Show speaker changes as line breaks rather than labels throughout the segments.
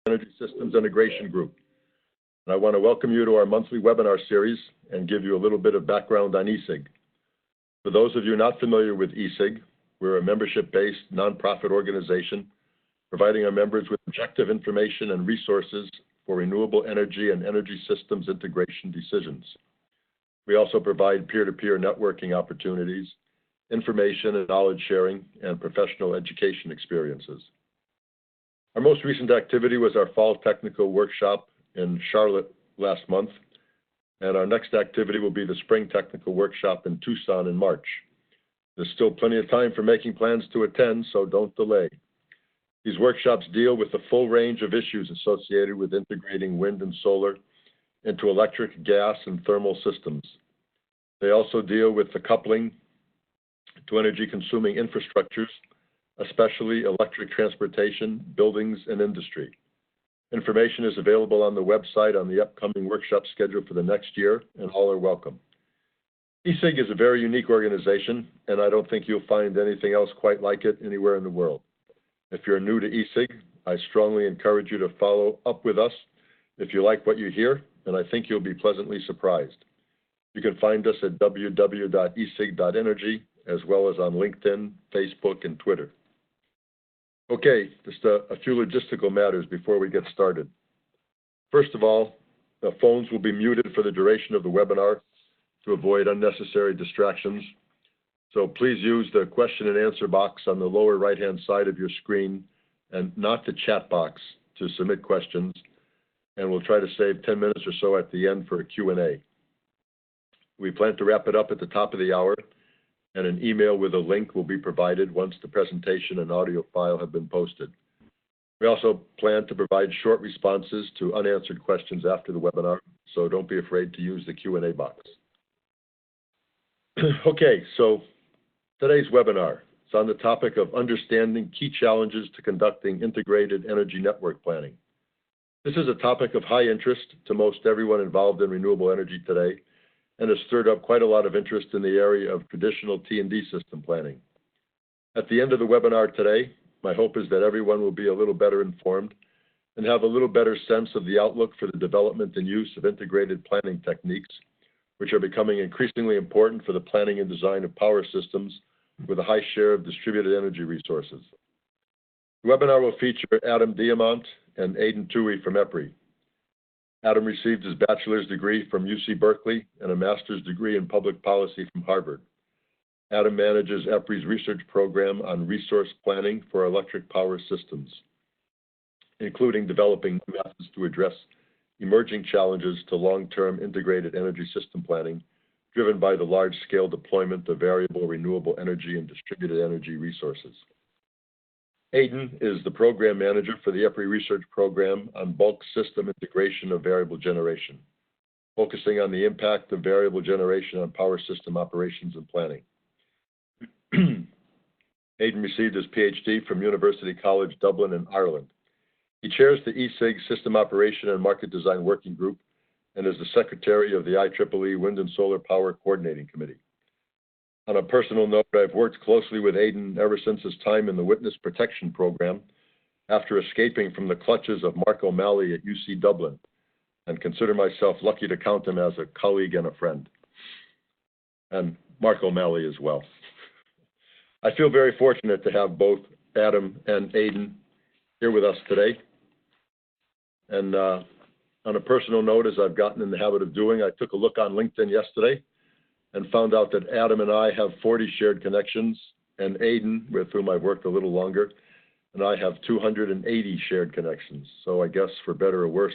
Energy Systems Integration Group. And I want to welcome you to our monthly webinar series and give you a little bit of background on ESIG. For those of you not familiar with ESIG, we're a membership-based nonprofit organization providing our members with objective information and resources for renewable energy and energy systems integration decisions. We also provide peer-to-peer networking opportunities, information and knowledge sharing, and professional education experiences. Our most recent activity was our fall technical workshop in Charlotte last month, and our next activity will be the spring technical workshop in Tucson in March. There's still plenty of time for making plans to attend, so don't delay. These workshops deal with the full range of issues associated with integrating wind and solar into electric, gas, and thermal systems. They also deal with the coupling to energy-consuming infrastructures, especially electric transportation, buildings, and industry. Information is available on the website on the upcoming workshop schedule for the next year, and all are welcome. ESIG is a very unique organization, and I don't think you'll find anything else quite like it anywhere in the world. If you're new to ESIG, I strongly encourage you to follow up with us if you like what you hear, and I think you'll be pleasantly surprised. You can find us at www.esig.energy, as well as on LinkedIn, Facebook, and Twitter. Okay, just a few logistical matters before we get started. First of all, the phones will be muted for the duration of the webinar to avoid unnecessary distractions. So please use the question and answer box on the lower right-hand side of your screen and not the chat box to submit questions. And we'll try to save 10 minutes or so at the end for a Q&A. We plan to wrap it up at the top of the hour, and an email with a link will be provided once the presentation and audio file have been posted. We also plan to provide short responses to unanswered questions after the webinar, so don't be afraid to use the Q&A box. Okay, so today's webinar is on the topic of understanding key challenges to conducting integrated energy network planning. This is a topic of high interest to most everyone involved in renewable energy today, and has stirred up quite a lot of interest in the area of traditional T&D system planning. At the end of the webinar today, my hope is that everyone will be a little better informed and have a little better sense of the outlook for the development and use of integrated planning techniques, which are becoming increasingly important for the planning and design of power systems with a high share of distributed energy resources. The webinar will feature Adam Diamant and Aidan Toohey from EPRI. Adam received his bachelor's degree from UC Berkeley and a master's degree in public policy from Harvard. Adam manages EPRI's research program on resource planning for electric power systems, including developing methods to address emerging challenges to long-term integrated energy system planning driven by the large-scale deployment of variable renewable energy and distributed energy resources. Aidan is the program manager for the EPRI research program on bulk system integration of variable generation, focusing on the impact of variable generation on power system operations and planning. Aidan received his PhD from University College Dublin in Ireland. He chairs the ESIG System Operation and Market Design Working Group and is the secretary of the IEEE Wind and Solar Power Coordinating Committee. On a personal note, I've worked closely with Aidan ever since his time in the Witness Protection Program after escaping from the clutches of Mark O'Malley at UC Dublin, and consider myself lucky to count him as a colleague and a friend. And Mark O'Malley as well. I feel very fortunate to have both Adam and Aidan here with us today. And on a personal note, as I've gotten in the habit of doing, I took a look on LinkedIn yesterday and found out that Adam and I have 40 shared connections, and Aidan, with whom I've worked a little longer, and I have 280 shared connections. So I guess, for better or worse,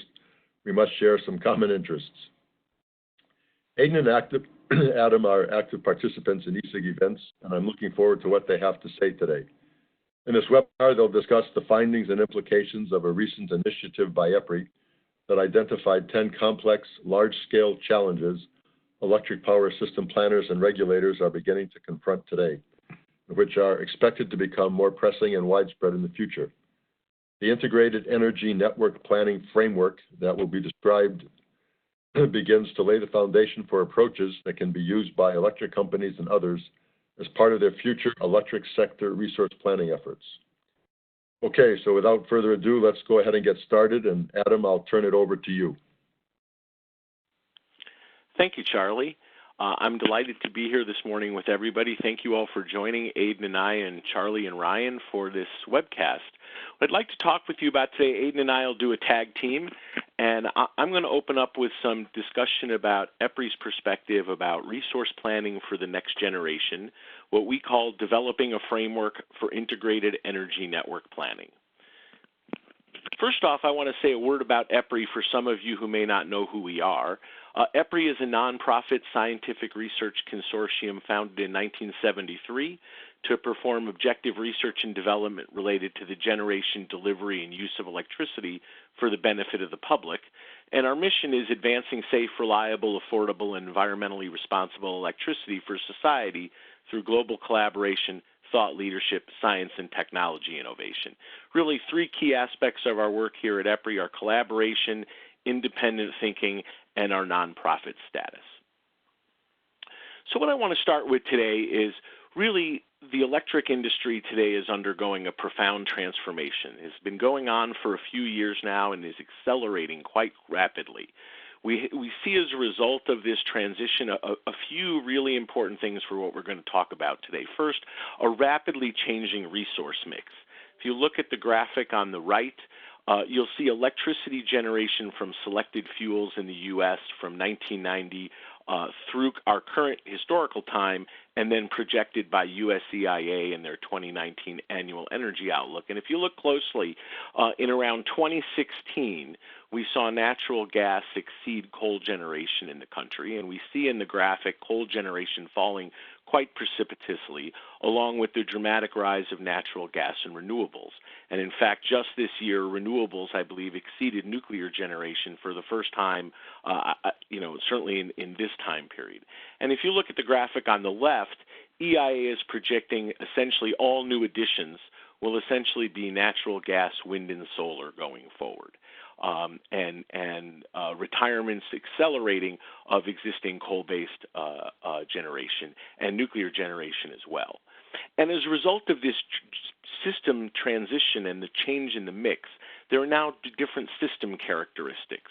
we must share some common interests. Aidan and Adam are active participants in ESIG events, and I'm looking forward to what they have to say today. In this webinar, they'll discuss the findings and implications of a recent initiative by EPRI that identified 10 complex, large-scale challenges electric power system planners and regulators are beginning to confront today, which are expected to become more pressing and widespread in the future. The integrated energy network planning framework that will be described begins to lay the foundation for approaches that can be used by electric companies and others as part of their future electric sector resource planning efforts. Okay, so without further ado, let's go ahead and get started. And Adam, I'll turn it over to you.
Thank you, Charlie. I'm delighted to be here this morning with everybody. Thank you all for joining Aidan and I and Charlie and Ryan for this webcast. What I'd like to talk with you about today, Aidan and I will do a tag team, and I'm going to open up with some discussion about EPRI's perspective about resource planning for the next generation, what we call developing a framework for integrated energy network planning. First off, I want to say a word about EPRI for some of you who may not know who we are. EPRI is a nonprofit scientific research consortium founded in 1973 to perform objective research and development related to the generation, delivery, and use of electricity for the benefit of the public. And our mission is advancing safe, reliable, affordable, and environmentally responsible electricity for society through global collaboration, thought leadership, science, and technology innovation. Really, three key aspects of our work here at EPRI are collaboration, independent thinking, and our nonprofit status. So what I want to start with today is really the electric industry today is undergoing a profound transformation. It's been going on for a few years now and is accelerating quite rapidly. We see as a result of this transition a few really important things for what we're going to talk about today. First, a rapidly changing resource mix. If you look at the graphic on the right, you'll see electricity generation from selected fuels in the U.S. from 1990 through our current historical time, and then projected by USEIA in their 2019 annual energy outlook. And if you look closely, in around 2016, we saw natural gas exceed coal generation in the country, and we see in the graphic coal generation falling quite precipitously, along with the dramatic rise of natural gas and renewables. And in fact, just this year, renewables, I believe, exceeded nuclear generation for the first time, certainly in this time period. And if you look at the graphic on the left, EIA is projecting essentially all new additions will essentially be natural gas, wind, and solar going forward. And retirements accelerating of existing coal-based generation and nuclear generation as well. And as a result of this system transition and the change in the mix, there are now different system characteristics.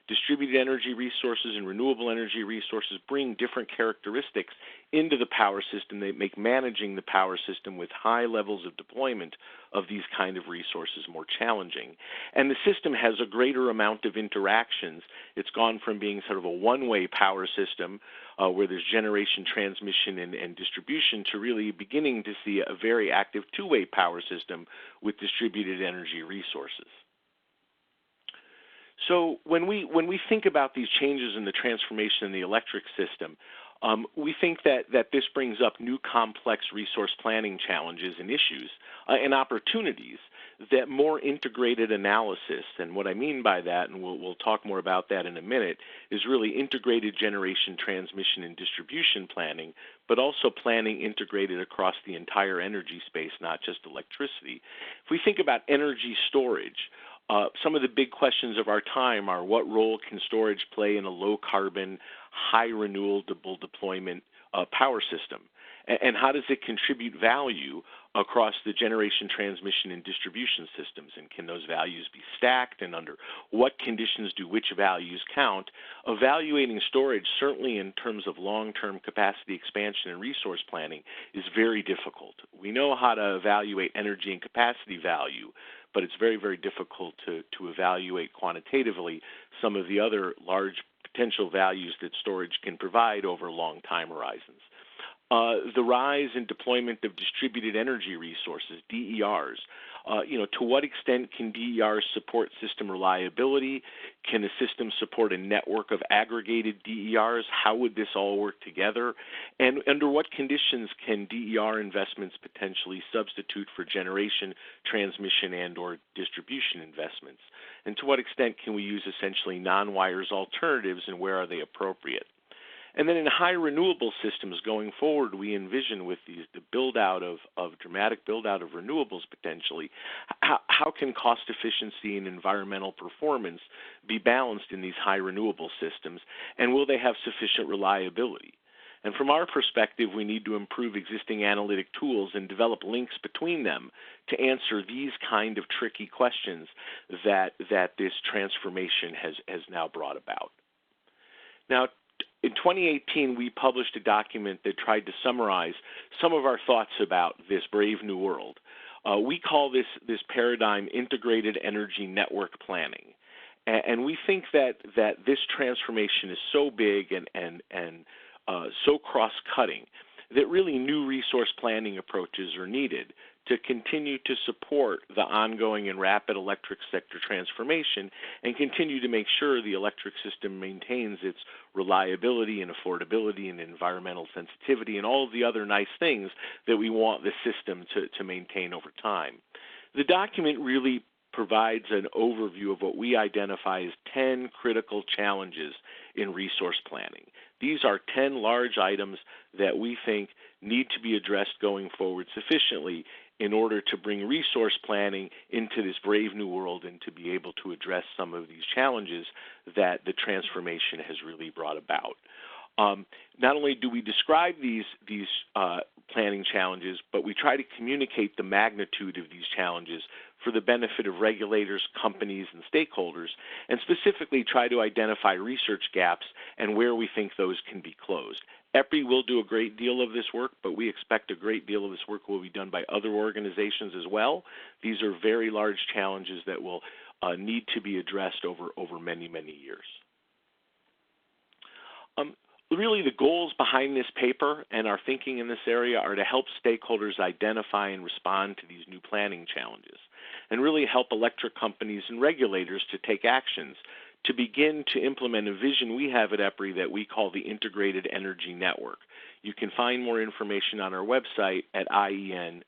Distributed energy resources and renewable energy resources bring different characteristics into the power system. They make managing the power system with high levels of deployment of these kind of resources more challenging. And the system has a greater amount of interactions. It's gone from being sort of a one-way power system where there's generation, transmission, and distribution to really beginning to see a very active two-way power system with distributed energy resources. So when we think about these changes in the transformation in the electric system, we think that this brings up new complex resource planning challenges and issues and opportunities that more integrated analysis, and what I mean by that, and we'll talk more about that in a minute, is really integrated generation, transmission, and distribution planning, but also planning integrated across the entire energy space, not just electricity. If we think about energy storage, some of the big questions of our time are what role can storage play in a low-carbon, high-renewable deployment power system? And how does it contribute value across the generation, transmission, and distribution systems? And can those values be stacked? And under what conditions do which values count? Evaluating storage, certainly in terms of long-term capacity expansion and resource planning, is very difficult. We know how to evaluate energy and capacity value, but it's very, very difficult to evaluate quantitatively some of the other large potential values that storage can provide over long time horizons. The rise in deployment of distributed energy resources, DERs. To what extent can DERs support system reliability? Can a system support a network of aggregated DERs? How would this all work together? And under what conditions can DER investments potentially substitute for generation, transmission, and or distribution investments? And to what extent can we use essentially non-wires alternatives, and where are they appropriate? And then in high renewable systems going forward, we envision with the dramatic build-out of renewables potentially, how can cost efficiency and environmental performance be balanced in these high renewable systems, and will they have sufficient reliability? And from our perspective, we need to improve existing analytic tools and develop links between them to answer these kind of tricky questions that this transformation has now brought about. Now, in 2018, we published a document that tried to summarize some of our thoughts about this brave new world. We call this paradigm integrated energy network planning. And we think that this transformation is so big and so cross-cutting that really new resource planning approaches are needed to continue to support the ongoing and rapid electric sector transformation and continue to make sure the electric system maintains its reliability and affordability and environmental sensitivity and all of the other nice things that we want the system to maintain over time. The document really provides an overview of what we identify as 10 critical challenges in resource planning. These are 10 large items that we think need to be addressed going forward sufficiently in order to bring resource planning into this brave new world and to be able to address some of these challenges that the transformation has really brought about. Not only do we describe these planning challenges, but we try to communicate the magnitude of these challenges for the benefit of regulators, companies, and stakeholders, and specifically try to identify research gaps and where we think those can be closed. EPRI will do a great deal of this work, but we expect a great deal of this work will be done by other organizations as well. These are very large challenges that will need to be addressed over many, many years. Really, the goals behind this paper and our thinking in this area are to help stakeholders identify and respond to these new planning challenges and really help electric companies and regulators to take actions to begin to implement a vision we have at EPRI that we call the Integrated Energy Network. You can find more information on our website at ien.epri.com.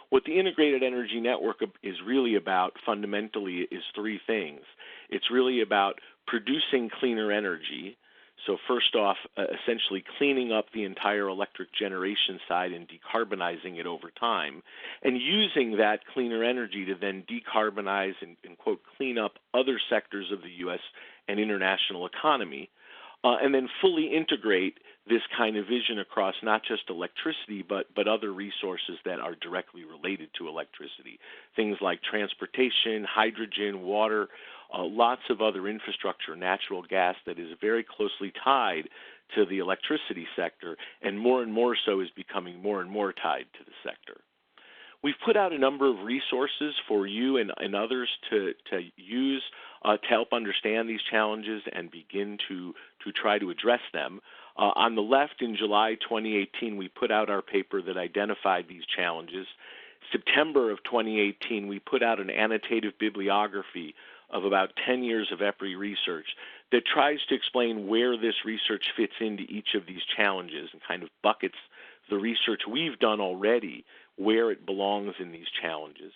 What the Integrated Energy Network is really about fundamentally is three things. It's really about producing cleaner energy. So first off, essentially cleaning up the entire electric generation side and decarbonizing it over time, and using that cleaner energy to then decarbonize and quote, clean up other sectors of the U.S. and international economy, and then fully integrate this kind of vision across not just electricity, but other resources that are directly related to electricity. Things like transportation, hydrogen, water, lots of other infrastructure, natural gas that is very closely tied to the electricity sector, and more so is becoming more and more tied to the sector. We've put out a number of resources for you and others to use to help understand these challenges and begin to try to address them. On the left, in July 2018, we put out our paper that identified these challenges. September of 2018, we put out an annotative bibliography of about 10 years of EPRI research that tries to explain where this research fits into each of these challenges and kind of buckets the research we've done already where it belongs in these challenges.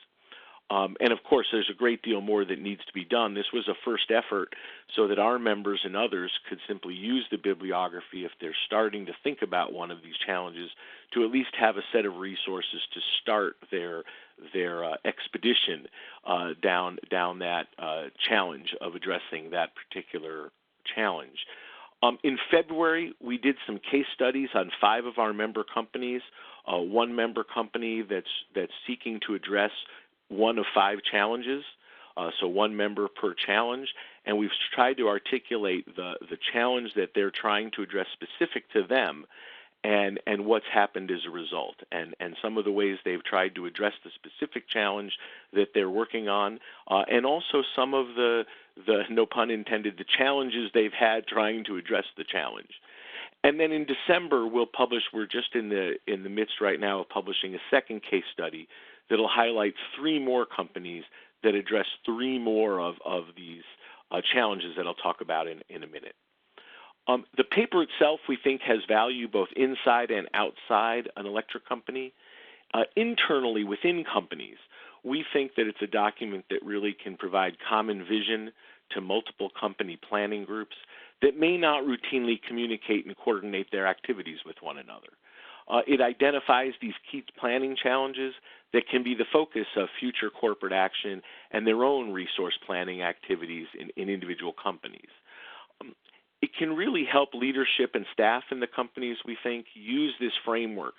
And of course, there's a great deal more that needs to be done. This was a first effort so that our members and others could simply use the bibliography if they're starting to think about one of these challenges to at least have a set of resources to start their expedition down that challenge of addressing that particular challenge. In February, we did some case studies on 5 of our member companies. One member company that's seeking to address one of 5 challenges, so one member per challenge, and we've tried to articulate the challenge that they're trying to address specific to them and what's happened as a result, and some of the ways they've tried to address the specific challenge that they're working on, and also some of the no pun intended, the challenges they've had trying to address the challenge. And then in December, we're just in the midst right now of publishing a second case study that'll highlight 3 more companies that address 3 more of these challenges that I'll talk about in a minute. The paper itself, we think, has value both inside and outside an electric company. Internally, within companies, we think that it's a document that really can provide common vision to multiple company planning groups that may not routinely communicate and coordinate their activities with one another. It identifies these key planning challenges that can be the focus of future corporate action and their own resource planning activities in individual companies. It can really help leadership and staff in the companies, we think, use this framework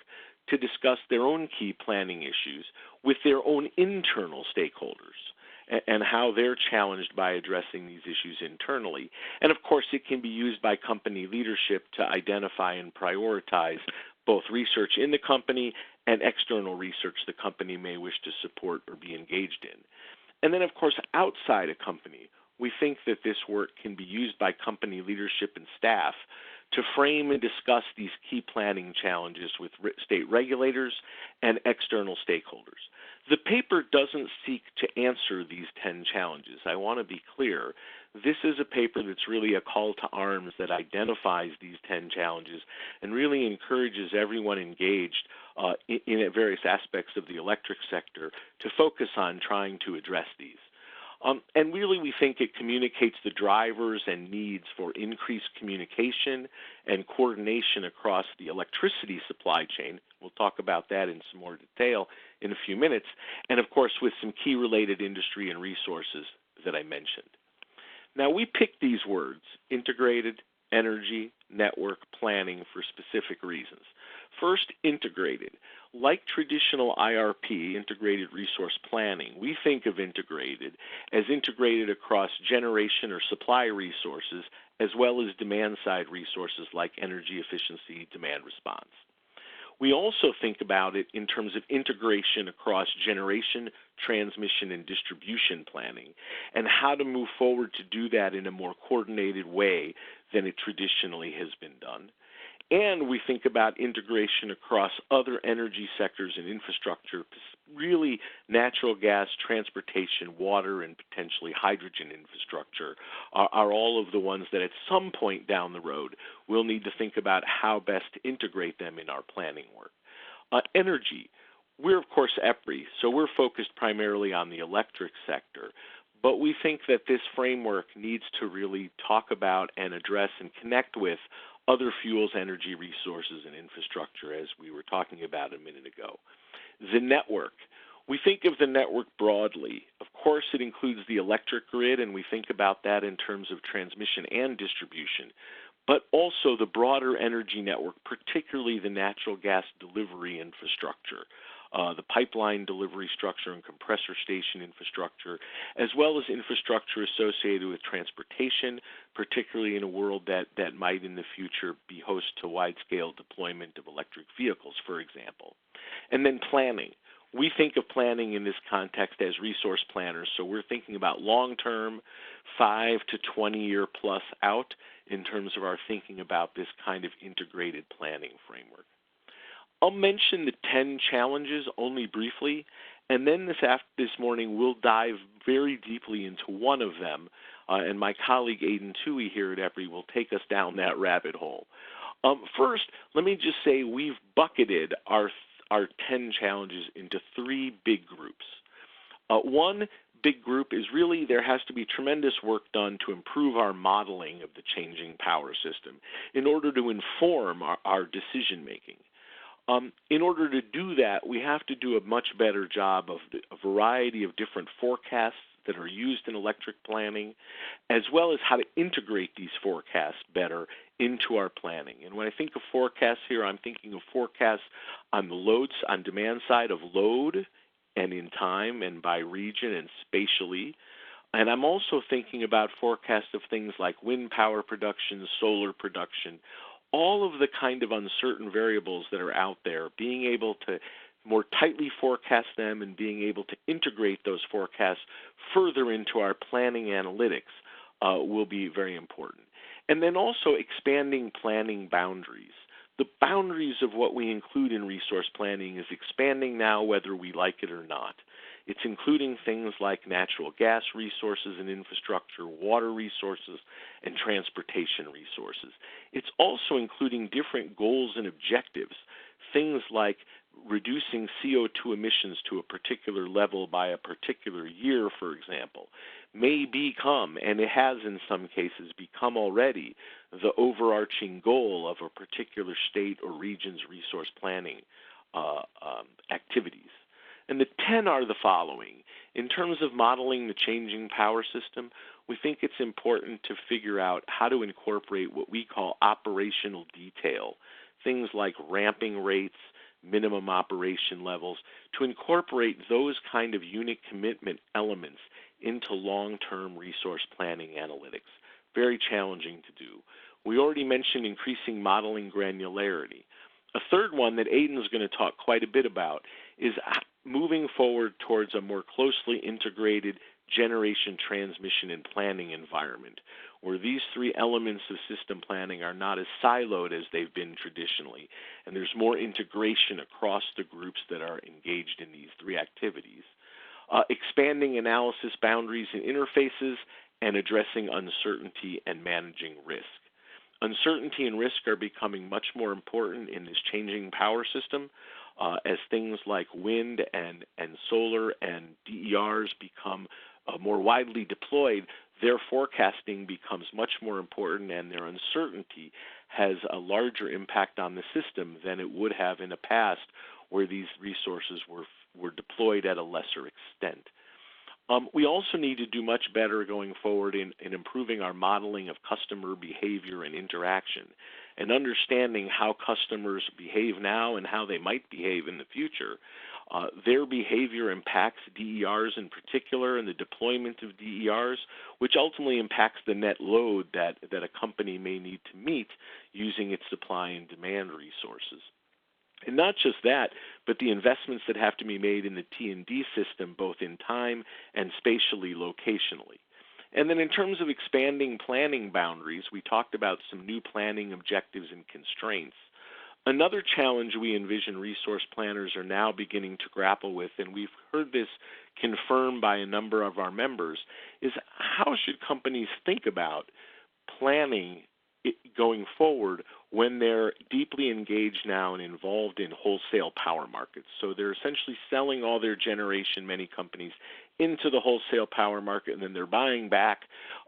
to discuss their own key planning issues with their own internal stakeholders and how they're challenged by addressing these issues internally. And of course, it can be used by company leadership to identify and prioritize both research in the company and external research the company may wish to support or be engaged in. And then, of course, outside a company, we think that this work can be used by company leadership and staff to frame and discuss these key planning challenges with state regulators and external stakeholders. The paper doesn't seek to answer these 10 challenges. I want to be clear. This is a paper that's really a call to arms that identifies these 10 challenges and really encourages everyone engaged in various aspects of the electric sector to focus on trying to address these. And really, we think it communicates the drivers and needs for increased communication and coordination across the electricity supply chain. We'll talk about that in some more detail in a few minutes, and of course, with some key related industry and resources that I mentioned. Now, we picked these words, integrated, energy, network, planning, for specific reasons. First, integrated. Like traditional IRP, integrated resource planning, we think of integrated as integrated across generation or supply resources as well as demand-side resources like energy efficiency, demand response. We also think about it in terms of integration across generation, transmission, and distribution planning, and how to move forward to do that in a more coordinated way than it traditionally has been done. And we think about integration across other energy sectors and infrastructure, really natural gas, transportation, water, and potentially hydrogen infrastructure are all of the ones that at some point down the road we'll need to think about how best to integrate them in our planning work. Energy. We're, of course, EPRI, so we're focused primarily on the electric sector. But we think that this framework needs to really talk about and address and connect with other fuels, energy resources, and infrastructure, as we were talking about a minute ago. The network. We think of the network broadly. Of course, it includes the electric grid, and we think about that in terms of transmission and distribution, but also the broader energy network, particularly the natural gas delivery infrastructure, the pipeline delivery structure and compressor station infrastructure, as well as infrastructure associated with transportation, particularly in a world that might in the future be host to wide-scale deployment of electric vehicles, for example. And then planning. We think of planning in this context as resource planners, so we're thinking about long-term, 5 to 20-year plus out in terms of our thinking about this kind of integrated planning framework. I'll mention the 10 challenges only briefly, and then this morning we'll dive very deeply into one of them, and my colleague Aidan Toohey here at EPRI will take us down that rabbit hole. First, let me just say we've bucketed our 10 challenges into 3 big groups. One big group is really there has to be tremendous work done to improve our modeling of the changing power system in order to inform our decision making. In order to do that, we have to do a much better job of a variety of different forecasts that are used in electric planning, as well as how to integrate these forecasts better into our planning. And when I think of forecasts here, I'm thinking of forecasts on the loads, on demand side of load and in time and by region and spatially. And I'm also thinking about forecasts of things like wind power production, solar production, all of the kind of uncertain variables that are out there, being able to more tightly forecast them and being able to integrate those forecasts further into our planning analytics will be very important. And then also expanding planning boundaries. The boundaries of what we include in resource planning is expanding now whether we like it or not. It's including things like natural gas resources and infrastructure, water resources, and transportation resources. It's also including different goals and objectives, things like reducing CO2 emissions to a particular level by a particular year, for example, may become, and it has in some cases become already, the overarching goal of a particular state or region's resource planning activities. And the 10 are the following: In terms of modeling the changing power system, we think it's important to figure out how to incorporate what we call operational detail, things like ramping rates, minimum operation levels, to incorporate those kind of unit commitment elements into long-term resource planning analytics. Very challenging to do. We already mentioned increasing modeling granularity. A third one that Aidan's going to talk quite a bit about is moving forward towards a more closely integrated generation, transmission, and planning environment, where these three elements of system planning are not as siloed as they've been traditionally, and there's more integration across the groups that are engaged in these three activities. Expanding analysis boundaries and interfaces, and addressing uncertainty and managing risk. Uncertainty and risk are becoming much more important in this changing power system as things like wind and solar and DERs become more widely deployed. Their forecasting becomes much more important, and their uncertainty has a larger impact on the system than it would have in the past, where these resources were deployed at a lesser extent. We also need to do much better going forward in improving our modeling of customer behavior and interaction, and understanding how customers behave now and how they might behave in the future. Their behavior impacts DERs in particular and the deployment of DERs, which ultimately impacts the net load that a company may need to meet using its supply and demand resources. And not just that, but the investments that have to be made in the T&D system, both in time and spatially locationally. And then in terms of expanding planning boundaries, we talked about some new planning objectives and constraints. Another challenge we envision resource planners are now beginning to grapple with, and we've heard this confirmed by a number of our members, is how should companies think about planning going forward when they're deeply engaged now and involved in wholesale power markets. So they're essentially selling all their generation, many companies, into the wholesale power market, and then they're buying back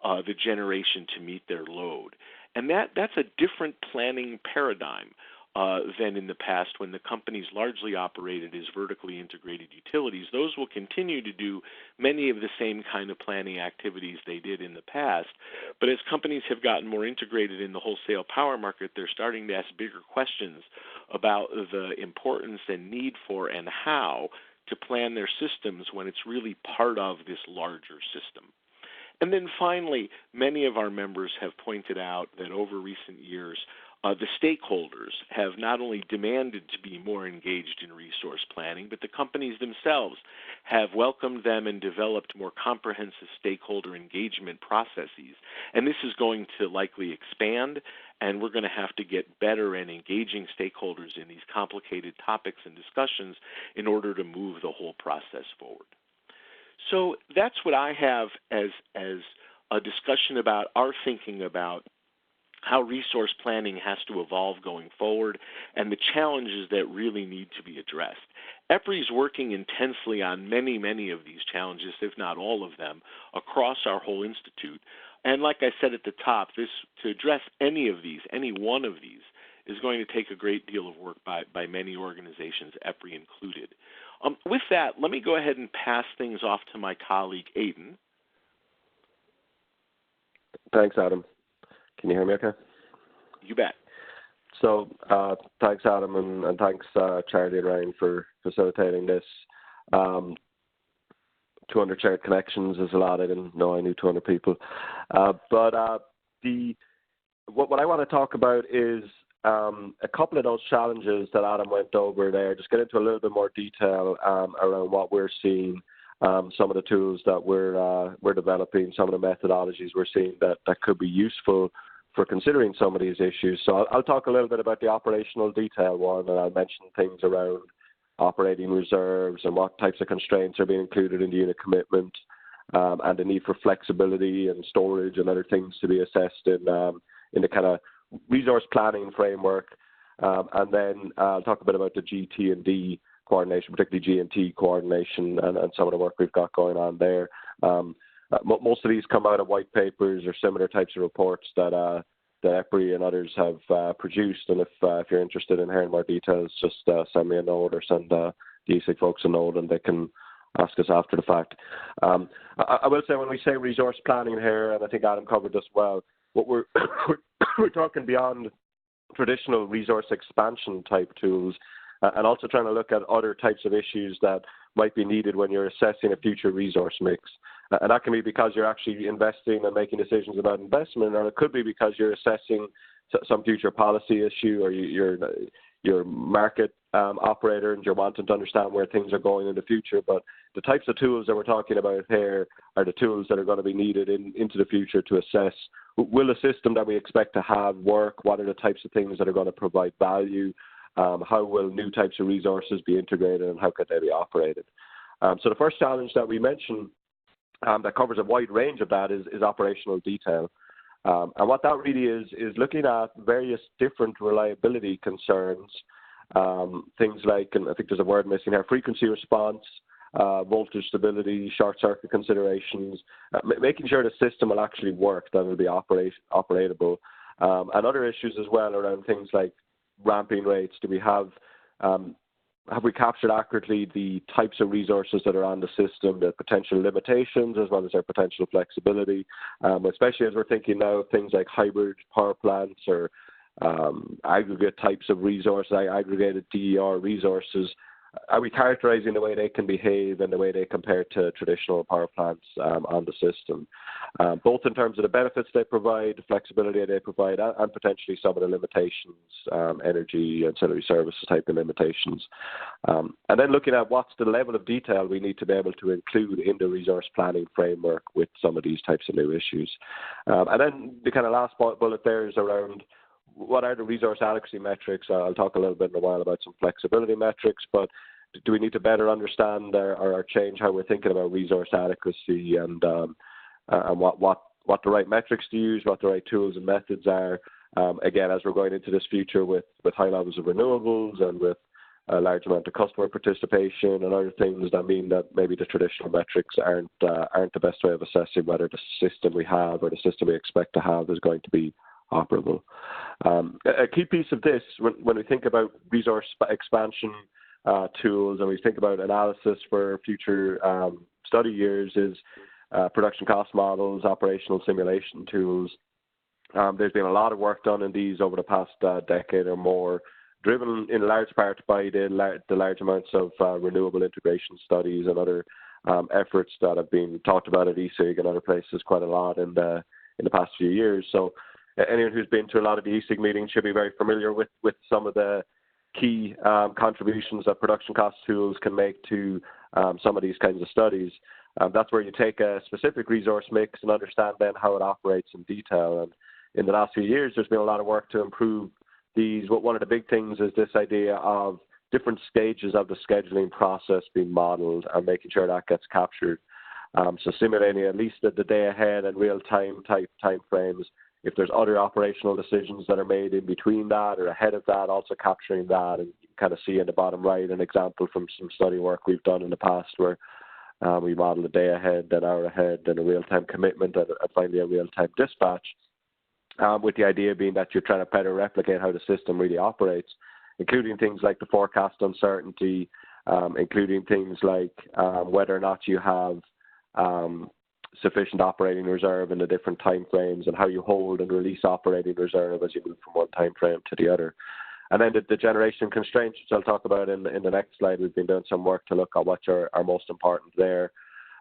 the generation to meet their load. And that's a different planning paradigm than in the past, when the companies largely operated as vertically integrated utilities. Those will continue to do many of the same kind of planning activities they did in the past. But as companies have gotten more integrated in the wholesale power market, they're starting to ask bigger questions about the importance and need for and how to plan their systems when it's really part of this larger system. And then finally, many of our members have pointed out that over recent years, the stakeholders have not only demanded to be more engaged in resource planning, but the companies themselves have welcomed them and developed more comprehensive stakeholder engagement processes. And this is going to likely expand, and we're going to have to get better at engaging stakeholders in these complicated topics and discussions in order to move the whole process forward. So that's what I have as a discussion about our thinking about how resource planning has to evolve going forward and the challenges that really need to be addressed. EPRI is working intensely on many, many of these challenges, if not all of them, across our whole institute. And like I said at the top, to address any one of these, is going to take a great deal of work by many organizations, EPRI included. With that, let me go ahead and pass things off to my colleague, Aidan.
Thanks, Adam. Can you hear me okay?
You bet.
So thanks, Adam, and thanks, Charlie and Ryan, for facilitating this. 200 shared connections is a lot. I didn't know I knew 200 people. But what I want to talk about is a couple of those challenges that Adam went over there, just get into a little bit more detail around what we're seeing, some of the tools that we're developing, some of the methodologies we're seeing that could be useful for considering some of these issues. So I'll talk a little bit about the operational detail one, and I'll mention things around operating reserves and what types of constraints are being included in the unit commitment, and the need for flexibility and storage and other things to be assessed in the kind of resource planning framework. And then I'll talk a bit about the GT&D coordination, particularly G&T coordination, and some of the work we've got going on there. Most of these come out of white papers or similar types of reports that EPRI and others have produced. And if you're interested in hearing more details, just send me a note or send the ESIG folks a note, and they can ask us after the fact. I will say when we say resource planning here, and I think Adam covered this well, what we're we're talking beyond traditional resource expansion type tools, and also trying to look at other types of issues that might be needed when you're assessing a future resource mix. And that can be because you're actually investing and making decisions about investment, or it could be because you're assessing some future policy issue, or you're market operator and you're wanting to understand where things are going in the future. But the types of tools that we're talking about here are the tools that are going to be needed into the future to assess, will the system that we expect to have work? What are the types of things that are going to provide value? How will new types of resources be integrated, and how could they be operated? So the first challenge that we mentioned that covers a wide range of that is operational detail. And what that really is looking at various different reliability concerns, things like, and I think there's a word missing here, frequency response, voltage stability, short circuit considerations, making sure the system will actually work, that it will be operatable, and other issues as well around things like ramping rates. Do we have we captured accurately the types of resources that are on the system, the potential limitations as well as their potential flexibility, especially as we're thinking now of things like hybrid power plants or aggregate types of resources, aggregated DER resources. Are we characterizing the way they can behave and the way they compare to traditional power plants on the system, both in terms of the benefits they provide, the flexibility they provide, and potentially some of the limitations, energy, ancillary services type of limitations. And then looking at what's the level of detail we need to be able to include in the resource planning framework with some of these types of new issues. And then the kind of last bullet there is around what are the resource adequacy metrics. I'll talk a little bit in a while about some flexibility metrics, but do we need to better understand or change how we're thinking about resource adequacy and what the right metrics to use, what the right tools and methods are, again, as we're going into this future with high levels of renewables and with a large amount of customer participation and other things that mean that maybe the traditional metrics aren't the best way of assessing whether the system we have or the system we expect to have is going to be operable. A key piece of this, when we think about resource expansion tools and we think about analysis for future study years, is production cost models, operational simulation tools. There's been a lot of work done in these over the past decade or more, driven in large part by the large amounts of renewable integration studies and other efforts that have been talked about at ESIG and other places quite a lot in the past few years. So anyone who's been to a lot of the ESIG meetings should be very familiar with some of the key contributions that production cost tools can make to some of these kinds of studies. That's where you take a specific resource mix and understand then how it operates in detail. And in the last few years, there's been a lot of work to improve these. One of the big things is this idea of different stages of the scheduling process being modeled and making sure that gets captured. So simulating at least the day ahead and real-time type time frames. If there's other operational decisions that are made in between that or ahead of that, also capturing that. And you can kind of see in the bottom right an example from some study work we've done in the past where we model a day ahead, an hour ahead, then a real-time commitment, and finally a real-time dispatch, with the idea being that you're trying to better replicate how the system really operates, including things like the forecast uncertainty, including things like whether or not you have sufficient operating reserve in the different time frames and how you hold and release operating reserve as you move from one time frame to the other. And then the generation constraints, which I'll talk about in the next slide. We've been doing some work to look at what are most important there.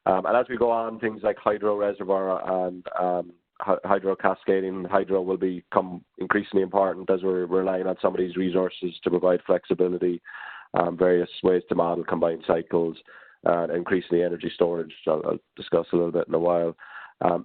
And as we go on, things like hydro reservoir and hydro cascading, hydro will become increasingly important as we're relying on some of these resources to provide flexibility, various ways to model combined cycles, increasing the energy storage, I'll discuss a little bit in a while.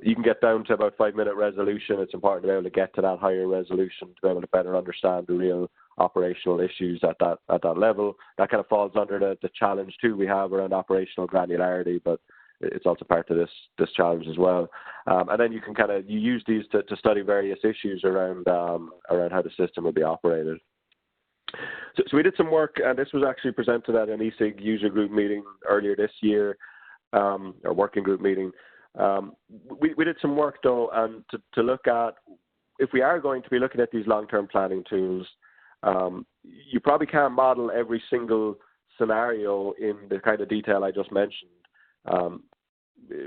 You can get down to about 5-minute resolution. It's important to be able to get to that higher resolution to be able to better understand the real operational issues at that level. That kind of falls under the challenge too we have around operational granularity, but it's also part of this challenge as well. And then you can you use these to study various issues around how the system will be operated. So we did some work, and this was actually presented at an ESIG user group meeting earlier this year, or working group meeting. We did some work though, and to look at, if we are going to be looking at these long-term planning tools, you probably can't model every single scenario in the kind of detail I just mentioned,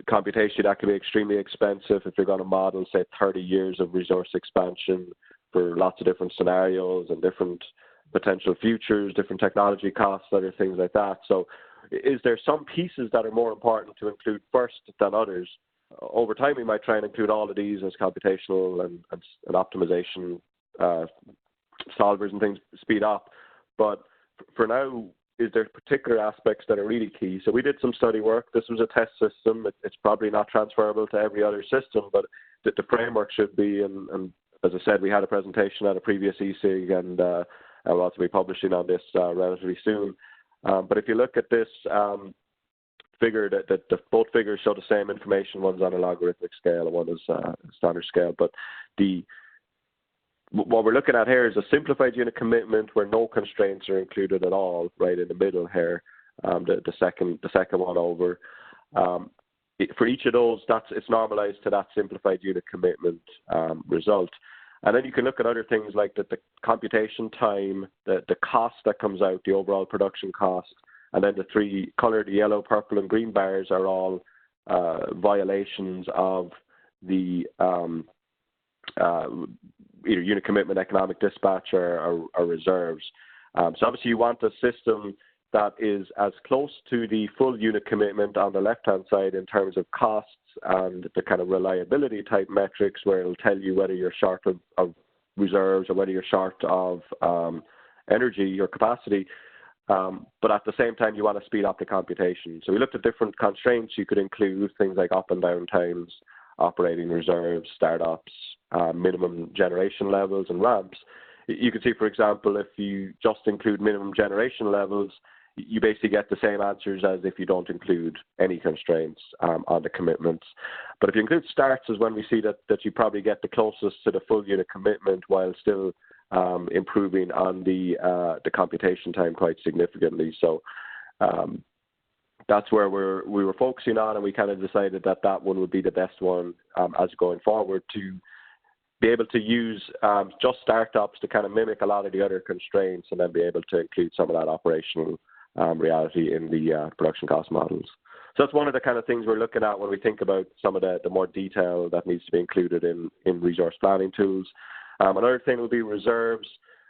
computation, that can be extremely expensive if you're going to model, say, 30 years of resource expansion for lots of different scenarios and different potential futures, different technology costs, other things like that. So is there some pieces that are more important to include first than others? Over time, we might try and include all of these as computational and optimization solvers and things speed up. But for now, is there particular aspects that are really key? So we did some study work. This was a test system. It's probably not transferable to every other system, but the framework should be. And as I said, we had a presentation at a previous ESIG, and I'll also be publishing on this relatively soon. But if you look at this figure, that both figures show the same information. One's on a logarithmic scale and one is standard scale. But what we're looking at here is a simplified unit commitment where no constraints are included at all, right in the middle here, the second one over. For each of those, it's normalized to that simplified unit commitment result. And then you can look at other things like the computation time, the cost that comes out, the overall production cost, and then the three colored yellow, purple, and green bars are all violations of the either unit commitment, economic dispatch, or reserves. So obviously you want a system that is as close to the full unit commitment on the left-hand side in terms of costs and the kind of reliability type metrics where it'll tell you whether you're short of reserves or whether you're short of energy or capacity. But at the same time, you want to speed up the computation. So we looked at different constraints you could include, things like up and down times, operating reserves, startups, minimum generation levels, and ramps. You can see, for example, if you just include minimum generation levels, you basically get the same answers as if you don't include any constraints on the commitments. But if you include starts is when we see that you probably get the closest to the full unit commitment while still improving on the computation time quite significantly. So that's where we were focusing on, and we kind of decided that one would be the best one as going forward to be able to use just startups to kind of mimic a lot of the other constraints and then be able to include some of that operational reality in the production cost models. So that's one of the kind of things we're looking at when we think about some of the more detail that needs to be included in resource planning tools. Another thing will be reserves.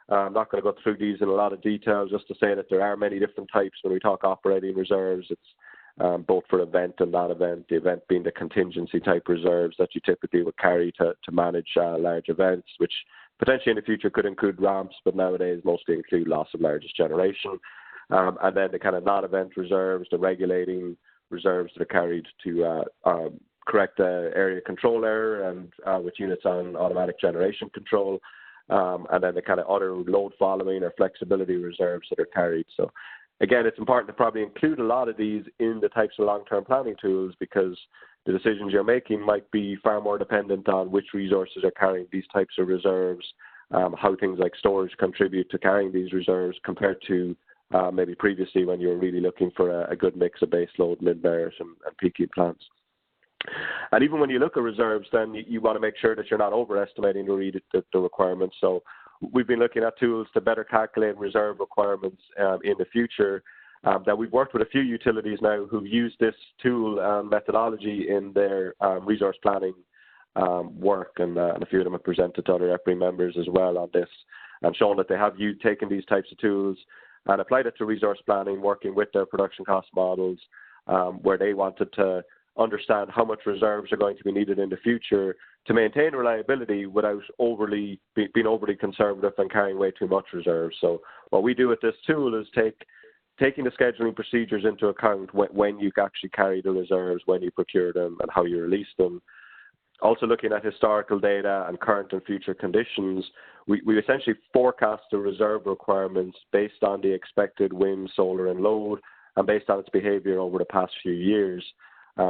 I'm not going to go through these in a lot of detail, just to say that there are many different types when we talk operating reserves. It's both for event and non-event, the event being the contingency type reserves that you typically would carry to manage large events, which potentially in the future could include ramps, but nowadays mostly include loss of largest generation. And then the kind of non-event reserves, the regulating reserves that are carried to correct area control error and with units on automatic generation control. And then the kind of other load following or flexibility reserves that are carried. So again, it's important to probably include a lot of these in the types of long-term planning tools because the decisions you're making might be far more dependent on which resources are carrying these types of reserves, how things like storage contribute to carrying these reserves compared to maybe previously when you were really looking for a good mix of base load, mid-bears, and peaking plants. And even when you look at reserves, then you want to make sure that you're not overestimating the requirements. So we've been looking at tools to better calculate reserve requirements in the future. That we've worked with a few utilities now who've used this tool and methodology in their resource planning work, and a few of them have presented to other EPRI members as well on this, and shown that they have taken these types of tools and applied it to resource planning, working with their production cost models, where they wanted to understand how much reserves are going to be needed in the future to maintain reliability without being overly conservative and carrying way too much reserves. So what we do with this tool is taking the scheduling procedures into account when you actually carry the reserves, when you procure them, and how you release them. Also looking at historical data and current and future conditions, we essentially forecast the reserve requirements based on the expected wind, solar, and load, and based on its behavior over the past few years.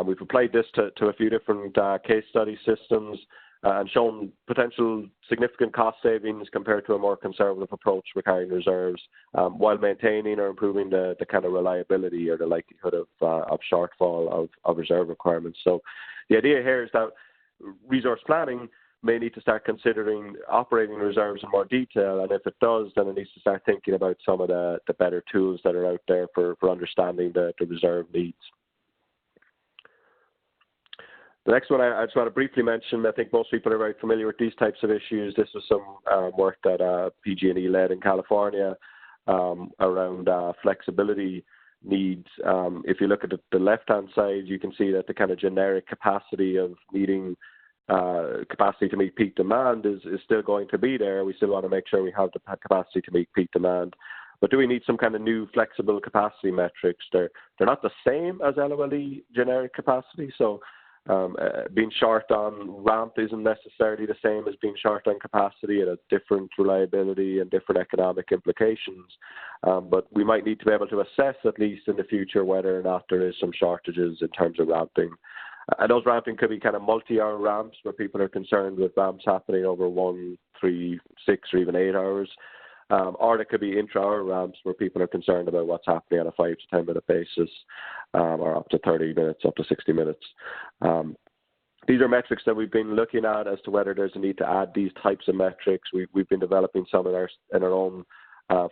We've applied this to a few different case study systems and shown potential significant cost savings compared to a more conservative approach for carrying reserves while maintaining or improving the kind of reliability or the likelihood of shortfall of reserve requirements. So the idea here is that resource planning may need to start considering operating reserves in more detail. And if it does, then it needs to start thinking about some of the better tools that are out there for understanding the reserve needs. The next one I just want to briefly mention, I think most people are very familiar with these types of issues. This was some work that PG&E led in California around flexibility needs. If you look at the left-hand side, you can see that the kind of generic capacity of meeting capacity to meet peak demand is still going to be there. We still want to make sure we have the capacity to meet peak demand. But do we need some kind of new flexible capacity metrics? They're not the same as LOLE generic capacity, so being short on ramp isn't necessarily the same as being short on capacity. It has different reliability and different economic implications. But we might need to be able to assess, at least in the future, whether or not there is some shortages in terms of ramping. And those ramping could be kind of multi-hour ramps where people are concerned with ramps happening over 1, 3, 6, or even 8 hours. Or there could be intra-hour ramps where people are concerned about what's happening on a 5 to 10 minute basis, or up to 30 minutes, up to 60 minutes. These are metrics that we've been looking at as to whether there's a need to add these types of metrics. We've been developing some in our own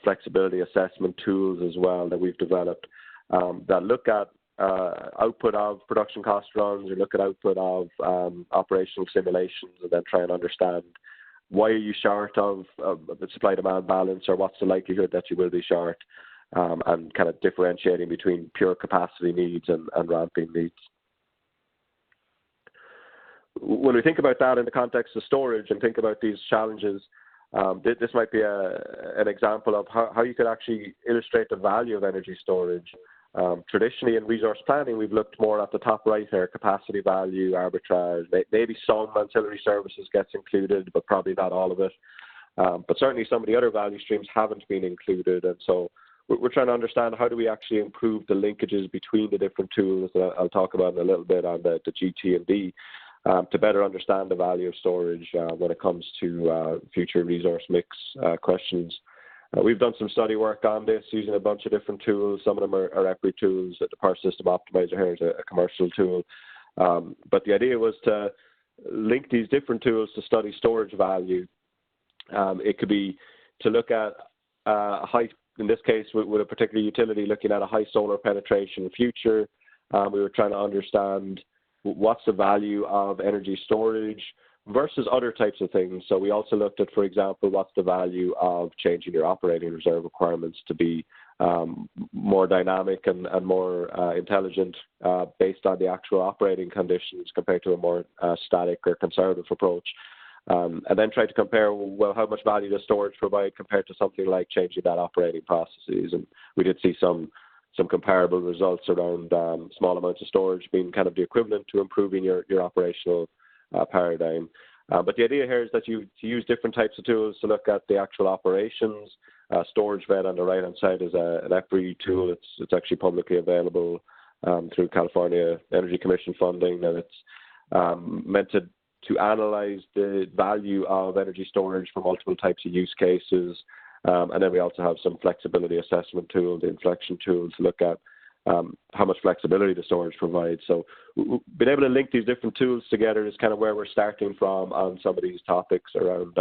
flexibility assessment tools as well that we've developed that look at output of production cost runs, or look at output of operational simulations, and then try and understand why are you short of the supply-demand balance, or what's the likelihood that you will be short, and kind of differentiating between pure capacity needs and ramping needs. When we think about that in the context of storage and think about these challenges, this might be an example of how you could actually illustrate the value of energy storage. Traditionally in resource planning, we've looked more at the top right here, capacity value, arbitrage. Maybe some ancillary services gets included, but probably not all of it. But certainly some of the other value streams haven't been included. And so we're trying to understand how do we actually improve the linkages between the different tools that I'll talk about in a little bit on the GT and D, to better understand the value of storage when it comes to future resource mix questions. We've done some study work on this using a bunch of different tools. Some of them are EPRI tools. The Power System Optimizer here is a commercial tool. But the idea was to link these different tools to study storage value. It could be to look at a high, in this case with a particular utility, looking at a high solar penetration future. We were trying to understand what's the value of energy storage versus other types of things. So we also looked at, for example, what's the value of changing your operating reserve requirements to be more dynamic and more intelligent based on the actual operating conditions compared to a more static or conservative approach. And then try to compare, well, how much value does storage provide compared to something like changing that operating processes. And we did see some comparable results around small amounts of storage being kind of the equivalent to improving your operational paradigm. But the idea here is that you use different types of tools to look at the actual operations. Storage Vet on the right-hand side is an EPRI tool. It's actually publicly available through California Energy Commission funding, and it's meant to analyze the value of energy storage for multiple types of use cases. And then we also have some flexibility assessment tools, the inflection tools, to look at how much flexibility the storage provides. So being able to link these different tools together is kind of where we're starting from on some of these topics around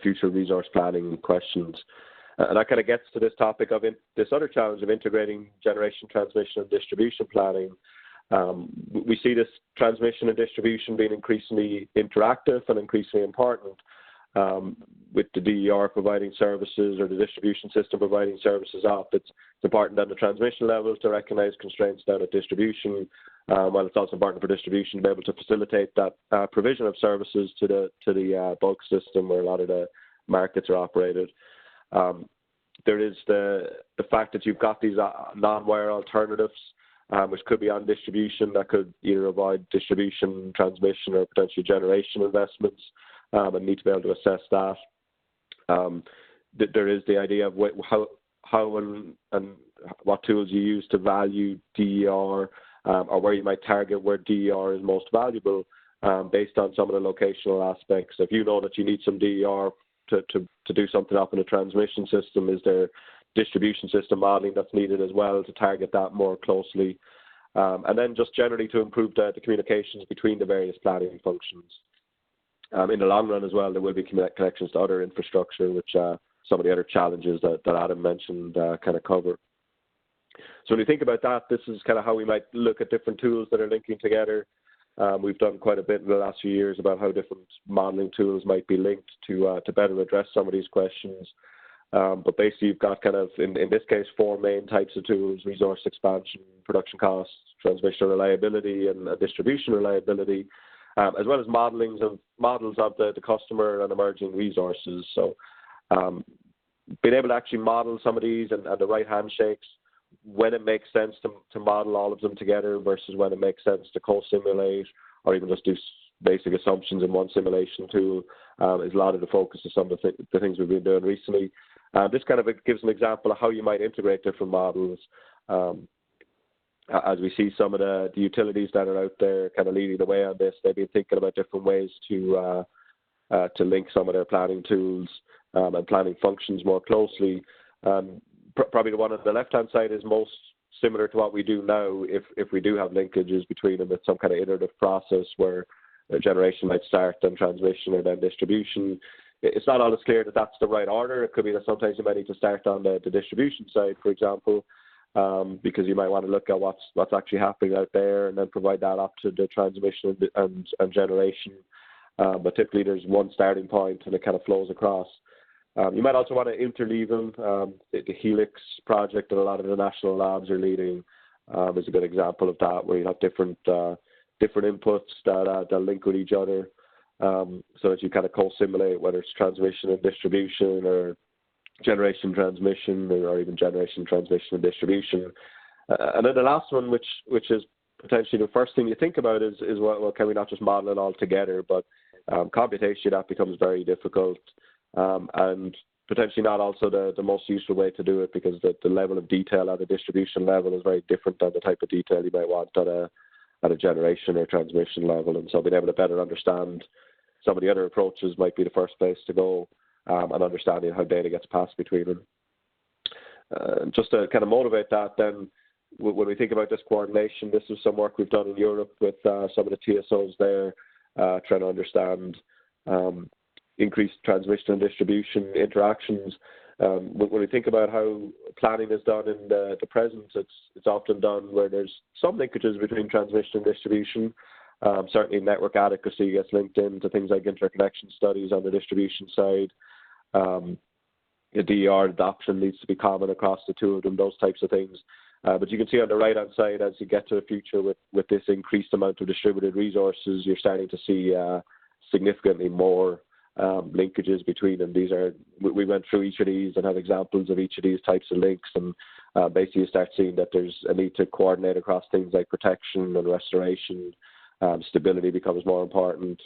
future resource planning questions. And that kind of gets to this topic of this other challenge of integrating generation, transmission, and distribution planning. We see this transmission and distribution being increasingly interactive and increasingly important. With the DER providing services or the distribution system providing services up, it's important at the transmission level to recognize constraints down at distribution, while it's also important for distribution to be able to facilitate that provision of services to the bulk system where a lot of the markets are operated. There is the fact that you've got these non-wire alternatives, which could be on distribution, that could either avoid distribution, transmission, or potentially generation investments, and need to be able to assess that. There is the idea of how and what tools you use to value DER, or where you might target where DER is most valuable, based on some of the locational aspects. If you know that you need some DER to do something up in a transmission system, is there distribution system modeling that's needed as well to target that more closely? And then just generally to improve the communications between the various planning functions. In the long run as well, there will be connections to other infrastructure, which some of the other challenges that Adam mentioned kind of cover. So when you think about that, this is kind of how we might look at different tools that are linking together. We've done quite a bit in the last few years about how different modeling tools might be linked to better address some of these questions. But basically, you've got kind of, in this case, 4 main types of tools: resource expansion, production costs, transmission reliability, and distribution reliability, as well as models of the customer and emerging resources. So being able to actually model some of these and the right handshakes, when it makes sense to model all of them together versus when it makes sense to co-simulate or even just do basic assumptions in one simulation tool, is a lot of the focus of some of the things we've been doing recently. This kind of gives an example of how you might integrate different models. As we see some of the utilities that are out there kind of leading the way on this, they've been thinking about different ways to link some of their planning tools and planning functions more closely. Probably the one on the left-hand side is most similar to what we do now if we do have linkages between them. It's some kind of iterative process where generation might start, then transmission, or then distribution. It's not always clear that that's the right order. It could be that sometimes you might need to start on the distribution side, for example, because you might want to look at what's actually happening out there and then provide that up to the transmission and generation. But typically there's one starting point and it kind of flows across. You might also want to interleave them. The Helix project that a lot of the national labs are leading is a good example of that, where you have different inputs that link with each other, so that you kind of co-simulate whether it's transmission and distribution, or generation transmission, or even generation transmission and distribution. And then the last one, which is potentially the first thing you think about, is well, can we not just model it all together? But computationally that becomes very difficult. And potentially not also the most useful way to do it, because the level of detail at the distribution level is very different than the type of detail you might want at a generation or transmission level. And so being able to better understand some of the other approaches might be the first place to go, and understanding how data gets passed between them. Just to kind of motivate that, then, when we think about this coordination, this is some work we've done in Europe with some of the TSOs there, trying to understand increased transmission and distribution interactions. When we think about how planning is done in the present, it's often done where there's some linkages between transmission and distribution. Certainly network adequacy gets linked into things like interconnection studies on the distribution side. The DER adoption needs to be common across the two of them, those types of things. But you can see on the right-hand side, as you get to the future with this increased amount of distributed resources, you're starting to see significantly more linkages between them. We went through each of these and have examples of each of these types of links, and basically you start seeing that there's a need to coordinate across things like protection and restoration. Stability becomes more important.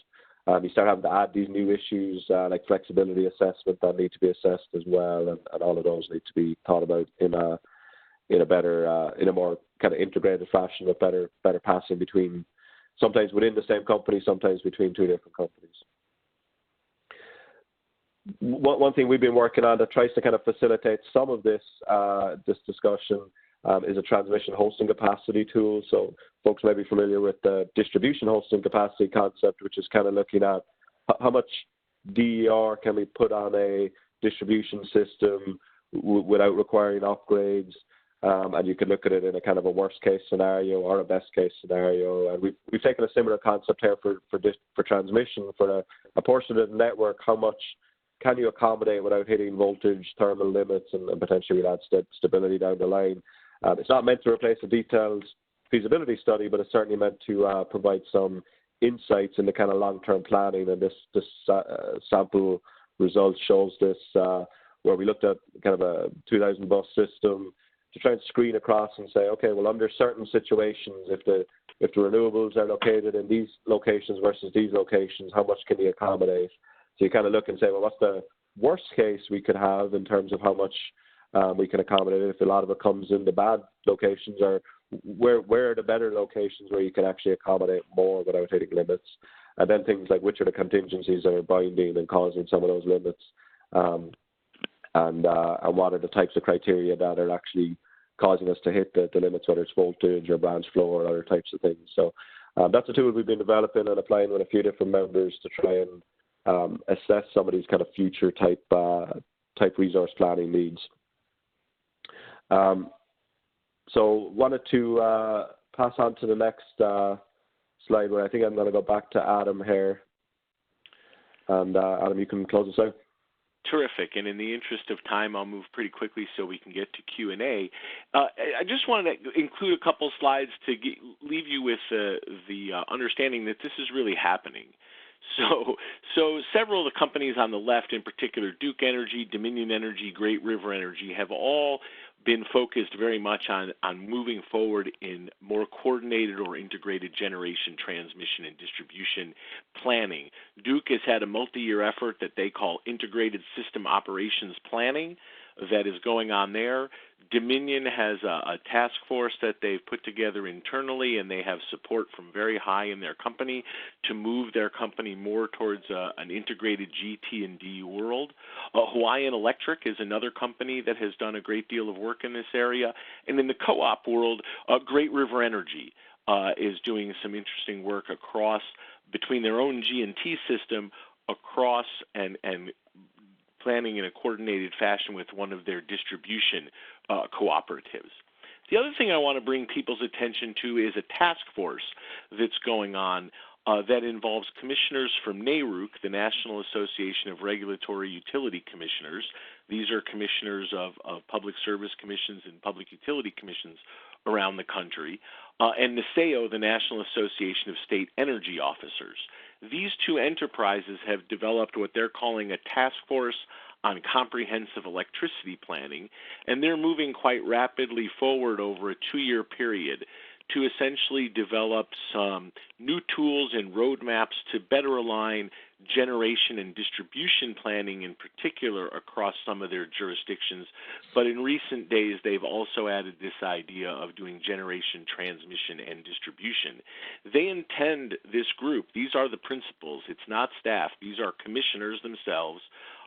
You start having to add these new issues like flexibility assessment that need to be assessed as well, and all of those need to be thought about in a better, in a more kind of integrated fashion, with better passing between, sometimes within the same company, sometimes between two different companies. One thing we've been working on that tries to kind of facilitate some of this discussion is a transmission hosting capacity tool. So folks may be familiar with the distribution hosting capacity concept, which is kind of looking at how much DER can we put on a distribution system without requiring upgrades. And you can look at it in a kind of a worst case scenario or a best case scenario. And we've taken a similar concept here for transmission. For a portion of the network, how much can you accommodate without hitting voltage, thermal limits, and potentially add stability down the line? It's not meant to replace a detailed feasibility study, but it's certainly meant to provide some insights into kind of long-term planning. And this sample result shows this, where we looked at kind of a 2,000 bus system to try and screen across and say, okay, well, under certain situations, if the renewables are located in these locations versus these locations, how much can you accommodate? So you kind of look and say, well, what's the worst case we could have in terms of how much we can accommodate if a lot of it comes in the bad locations, or where are the better locations where you can actually accommodate more without hitting limits? And then things like which are the contingencies that are binding and causing some of those limits, and what are the types of criteria that are actually causing us to hit the limits, whether it's voltage or branch flow or other types of things. So that's a tool we've been developing and applying with a few different members to try and assess some of these kind of future type resource planning needs. So wanted to pass on to the next slide, where I think I'm going to go back to Adam here. And Adam, you can close us out.
Terrific. And in the interest of time, I'll move pretty quickly so we can get to Q&A. I just wanted to include a couple slides to leave you with the understanding that this is really happening. So several of the companies on the left, in particular Duke Energy, Dominion Energy, Great River Energy, have all been focused very much on moving forward in more coordinated or integrated generation, transmission, and distribution planning. Duke has had a multi-year effort that they call Integrated System Operations Planning that is going on there. Dominion has a task force that they've put together internally, and they have support from very high in their company to move their company more towards an integrated GT&D world. Hawaiian Electric is another company that has done a great deal of work in this area. And in the co-op world, Great River Energy is doing some interesting work between their own G&T system across and planning in a coordinated fashion with one of their distribution cooperatives. The other thing I want to bring people's attention to is a task force that's going on that involves commissioners from NARUC, the National Association of Regulatory Utility Commissioners. These are commissioners of public service commissions and public utility commissions around the country, and NASEO, the National Association of State Energy Officers. These two enterprises have developed what they're calling a task force on comprehensive electricity planning, and they're moving quite rapidly forward over a 2-year period to essentially develop some new tools and roadmaps to better align generation and distribution planning in particular across some of their jurisdictions. But in recent days, they've also added this idea of doing generation, transmission, and distribution. They intend this group, these are the principals, it's not staff, these are commissioners themselves,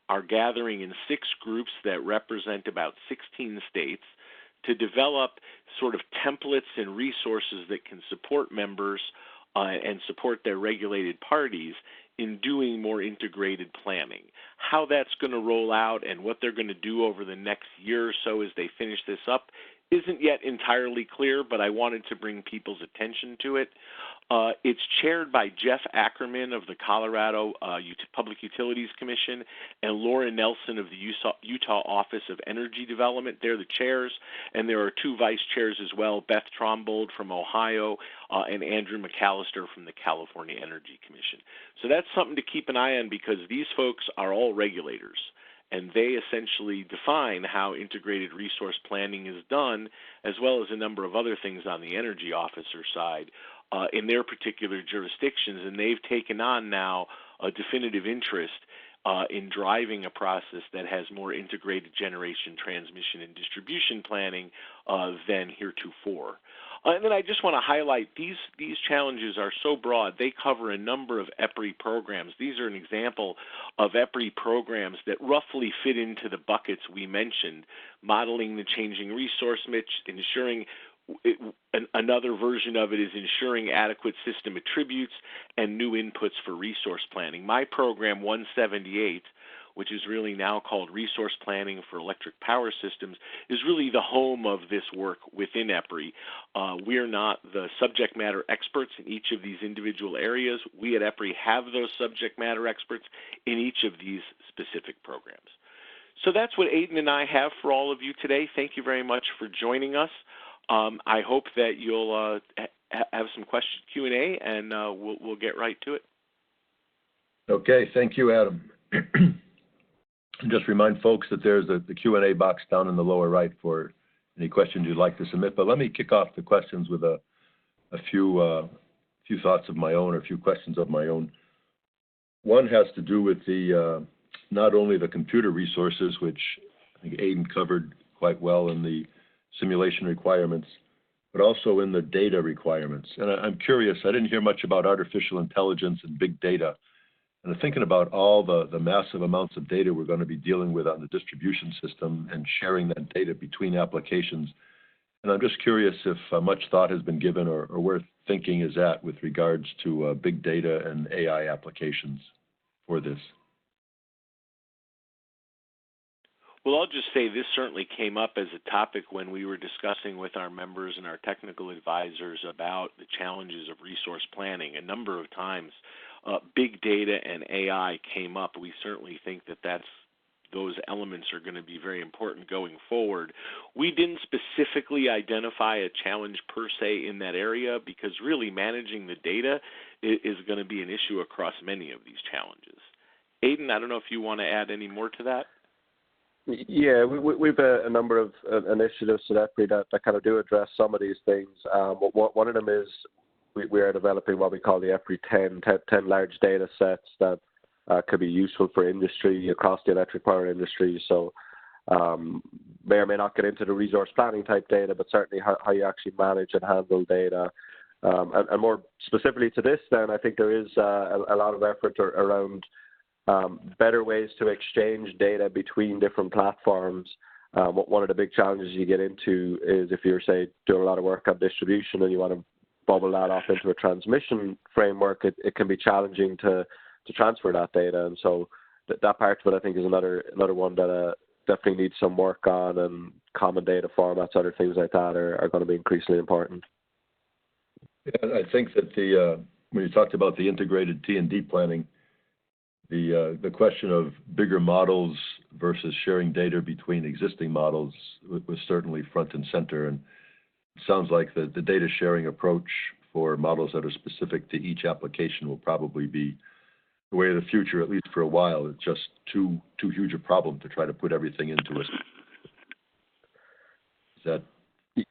are gathering in 6 groups that represent about 16 states to develop sort of templates and resources that can support members and support their regulated parties in doing more integrated planning. How that's going to roll out and what they're going to do over the next year or so as they finish this up isn't yet entirely clear, but I wanted to bring people's attention to it. It's chaired by Jeff Ackerman of the Colorado Public Utilities Commission and Laura Nelson of the Utah Office of Energy Development. They're the chairs, and there are 2 vice chairs as well, Beth Trombold from Ohio and Andrew McAllister from the California Energy Commission. So that's something to keep an eye on because these folks are all regulators, and they essentially define how integrated resource planning is done, as well as a number of other things on the energy officer side in their particular jurisdictions, and they've taken on now a definitive interest in driving a process that has more integrated generation, transmission, and distribution planning than heretofore. And then I just want to highlight these challenges are so broad. They cover a number of EPRI programs. These are an example of EPRI programs that roughly fit into the buckets we mentioned, modeling the changing resource mix, ensuring another version of it is ensuring adequate system attributes and new inputs for resource planning. My program 178, which is really now called Resource Planning for Electric Power Systems, is really the home of this work within EPRI. We are not the subject matter experts in each of these individual areas. We at EPRI have those subject matter experts in each of these specific programs. So that's what Aidan and I have for all of you today. Thank you very much for joining us. I hope that you'll have some question Q&A, and we'll get right to it.
Okay, thank you, Adam. Just remind folks that there's the Q&A box down in the lower right for any questions you'd like to submit. But let me kick off the questions with a few thoughts of my own, or a few questions of my own. One has to do with the not only the computer resources, which I think Aidan covered quite well in the simulation requirements, but also in the data requirements. And I'm curious, I didn't hear much about artificial intelligence and big data. And I'm thinking about all the massive amounts of data we're going to be dealing with on the distribution system and sharing that data between applications. And I'm just curious if much thought has been given or where thinking is at with regards to big data and AI applications. for this?
Well, I'll just say this certainly came up as a topic when we were discussing with our members and our technical advisors about the challenges of resource planning. A number of times, big data and AI came up. We certainly think that those elements are going to be very important going forward. We didn't specifically identify a challenge per se in that area because really managing the data is going to be an issue across many of these challenges. Aidan, I don't know if you want to add any more to that.
Yeah, we've a number of initiatives at EPRI that kind of do address some of these things. One of them is we are developing what we call the EPRI 10 large data sets that could be useful for industry across the electric power industry. So may or may not get into the resource planning type data, but certainly how you actually manage and handle data. And more specifically to this, then, I think there is a lot of effort around better ways to exchange data between different platforms. One of the big challenges you get into is if you're, say, doing a lot of work on distribution and you want to bubble that off into a transmission framework, it can be challenging to transfer that data. And so that part of it, I think, is another one that definitely needs some work on, and common data formats, other things like that are going to be increasingly important.
Yeah, I think that when you talked about the integrated T&D planning, the question of bigger models versus sharing data between existing models was certainly front and center. And it sounds like the data sharing approach for models that are specific to each application will probably be the way of the future, at least for a while. It's just too huge a problem to try to put everything into it. Is that?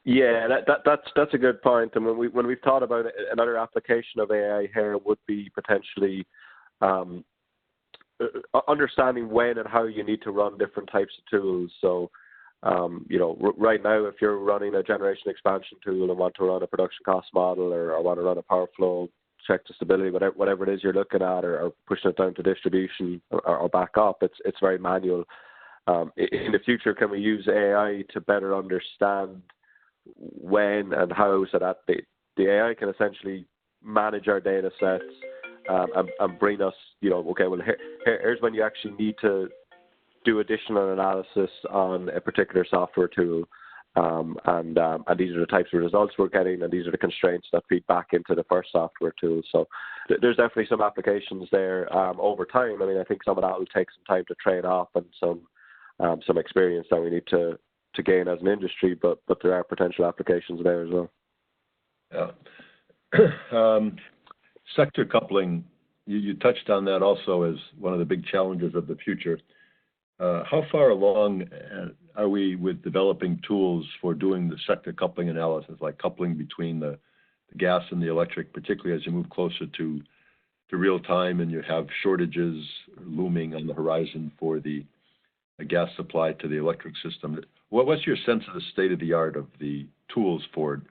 Yeah, that's a good point. And when we've thought about it, another application of AI here would be potentially understanding when and how you need to run different types of tools. So, right now, if you're running a generation expansion tool and want to run a production cost model or want to run a power flow check to stability, whatever it is you're looking at, or pushing it down to distribution or back up, it's very manual. In the future, can we use AI to better understand when and how, so that the AI can essentially manage our data sets and bring us, okay, well, here's when you actually need to do additional analysis on a particular software tool, and these are the types of results we're getting, and these are the constraints that feed back into the first software tool. So there's definitely some applications there over time. I mean, I think some of that will take some time to train up and some experience that we need to gain as an industry, but there are potential applications there as well.
Yeah. Sector coupling, you touched on that also as one of the big challenges of the future. How far along are we with developing tools for doing the sector coupling analysis, like coupling between the gas and the electric, particularly as you move closer to real time and you have shortages looming on the horizon for the gas supply to the electric system? What's your sense of the state of the art of the tools for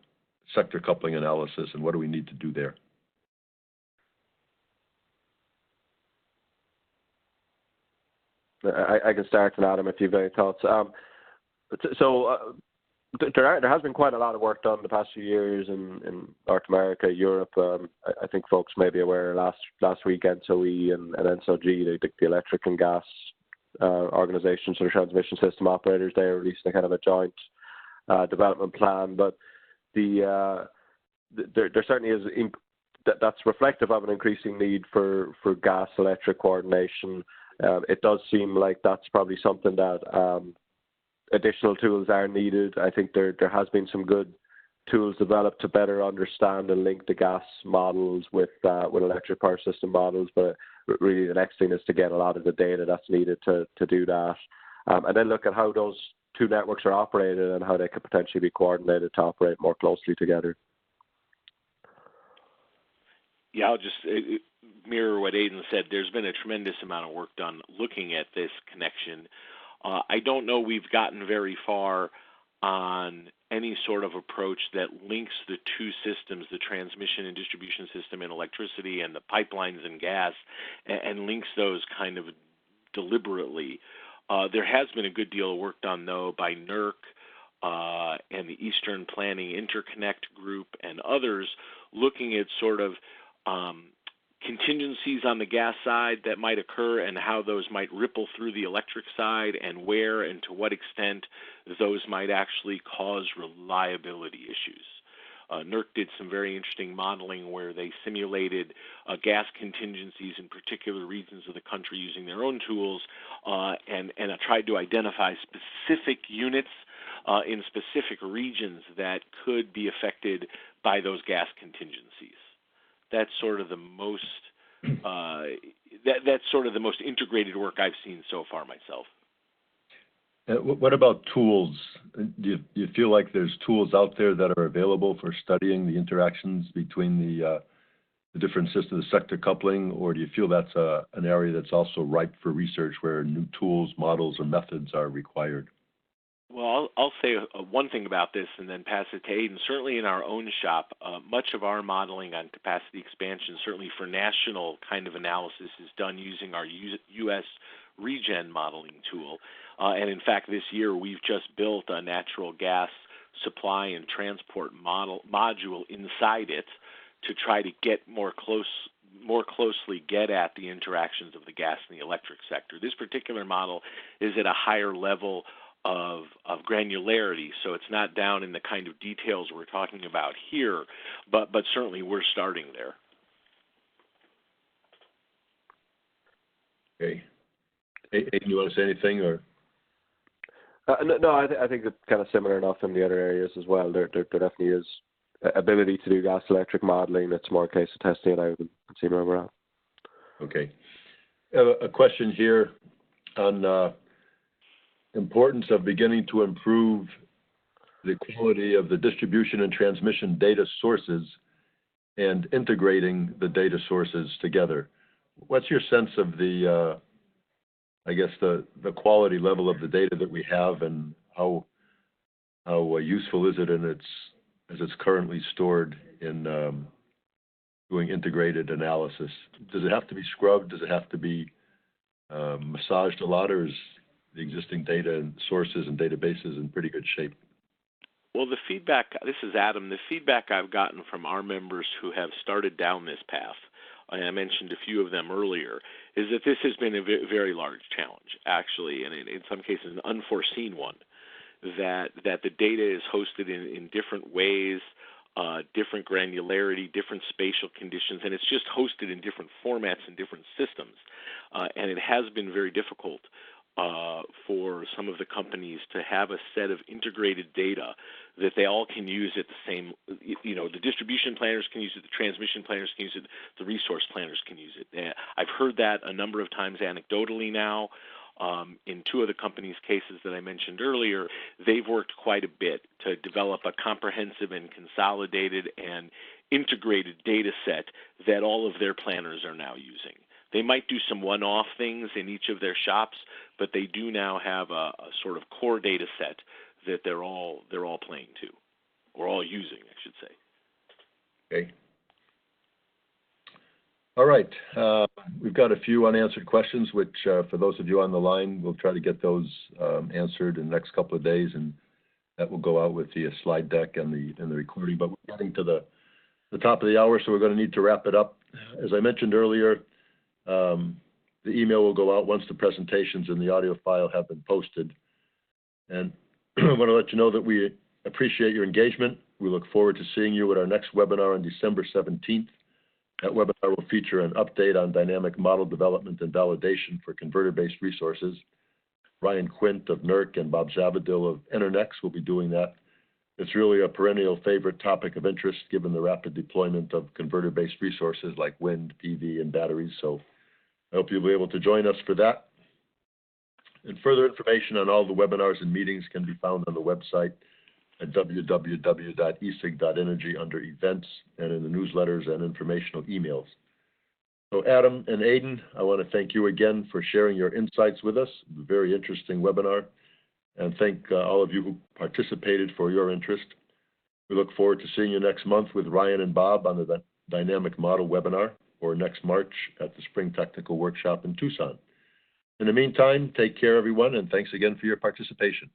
sector coupling analysis, and what do we need to do there?
I can start, and Adam, if you have any thoughts. There has been quite a lot of work done the past few years in North America, Europe. I think folks may be aware last week NSOE and NSOG, the electric and gas organizations or transmission system operators, they released a kind of a joint development plan. But there certainly is that's reflective of an increasing need for gas electric coordination. It does seem like that's probably something that additional tools are needed. I think there has been some good tools developed to better understand and link the gas models with electric power system models. But really, the next thing is to get a lot of the data that's needed to do that, and then look at how those two networks are operated and how they could potentially be coordinated to operate more closely together.
Yeah, I'll just mirror what Aidan said. There's been a tremendous amount of work done looking at this connection. I don't know we've gotten very far on any sort of approach that links the two systems, the transmission and distribution system in electricity and the pipelines and gas, and links those kind of deliberately. There has been a good deal of work done, though, by NERC and the Eastern Planning Interconnect Group and others looking at sort of contingencies on the gas side that might occur and how those might ripple through the electric side, and where and to what extent those might actually cause reliability issues. NERC did some very interesting modeling where they simulated gas contingencies in particular regions of the country using their own tools, and tried to identify specific units in specific regions that could be affected by those gas contingencies. That's sort of the most that's sort of the most integrated work I've seen so far myself.
What about tools? Do you feel like there's tools out there that are available for studying the interactions between the different systems, sector coupling, or do you feel that's an area that's also ripe for research where new tools, models, or methods are required?
Well, I'll say one thing about this and then pass it to Aidan. Certainly in our own shop, much of our modeling on capacity expansion, certainly for national kind of analysis, is done using our U.S. regen modeling tool. And in fact, this year we've just built a natural gas supply and transport module inside it to try to get more closely get at the interactions of the gas and the electric sector. This particular model is at a higher level of granularity, so it's not down in the kind of details we're talking about here, but certainly we're starting there.
Okay. Aidan, you want to say anything, or?
No, I think it's kind of similar enough in the other areas as well. There definitely is ability to do gas electric modeling. It's more a case of testing it out and seeing where we're at.
Okay. A question here on importance of beginning to improve the quality of the distribution and transmission data sources and integrating the data sources together. What's your sense of the the quality level of the data that we have, and how useful is it as it's currently stored in doing integrated analysis? Does it have to be scrubbed? Does it have to be massaged a lot, or is the existing data and sources and databases in pretty good shape?
Well, the feedback, this is Adam, the feedback I've gotten from our members who have started down this path, and I mentioned a few of them earlier, is that this has been a very large challenge, actually, and in some cases an unforeseen one, that the data is hosted in different ways, different granularity, different spatial conditions, and it's just hosted in different formats and different systems. And it has been very difficult for some of the companies to have a set of integrated data that they all can use at the same, the distribution planners can use it, the transmission planners can use it, the resource planners can use it. I've heard that a number of times anecdotally now. In two of the companies' cases that I mentioned earlier, they've worked quite a bit to develop a comprehensive and consolidated and integrated data set that all of their planners are now using. They might do some one-off things in each of their shops, but they do now have a sort of core data set that they're all playing to, or all using, I should say.
Okay. All right. We've got a few unanswered questions, which for those of you on the line, we'll try to get those answered in the next couple of days, and that will go out with the slide deck and the recording. But we're getting to the top of the hour, so we're going to need to wrap it up. As I mentioned earlier, the email will go out once the presentations and the audio file have been posted. And I want to let you know that we appreciate your engagement. We look forward to seeing you at our next webinar on December 17th. That webinar will feature an update on dynamic model development and validation for converter-based resources. Ryan Quint of NERC and Bob Zavadil of Enernex will be doing that. It's really a perennial favorite topic of interest given the rapid deployment of converter-based resources like wind, PV, and batteries. So I hope you'll be able to join us for that. And further information on all the webinars and meetings can be found on the website at www.esig.energy under events and in the newsletters and informational emails. So Adam and Aidan, I want to thank you again for sharing your insights with us. A very interesting webinar. And thank all of you who participated for your interest. We look forward to seeing you next month with Ryan and Bob on the Dynamic Model webinar, or next March at the Spring Technical Workshop in Tucson. In the meantime, take care, everyone, and thanks again for your participation.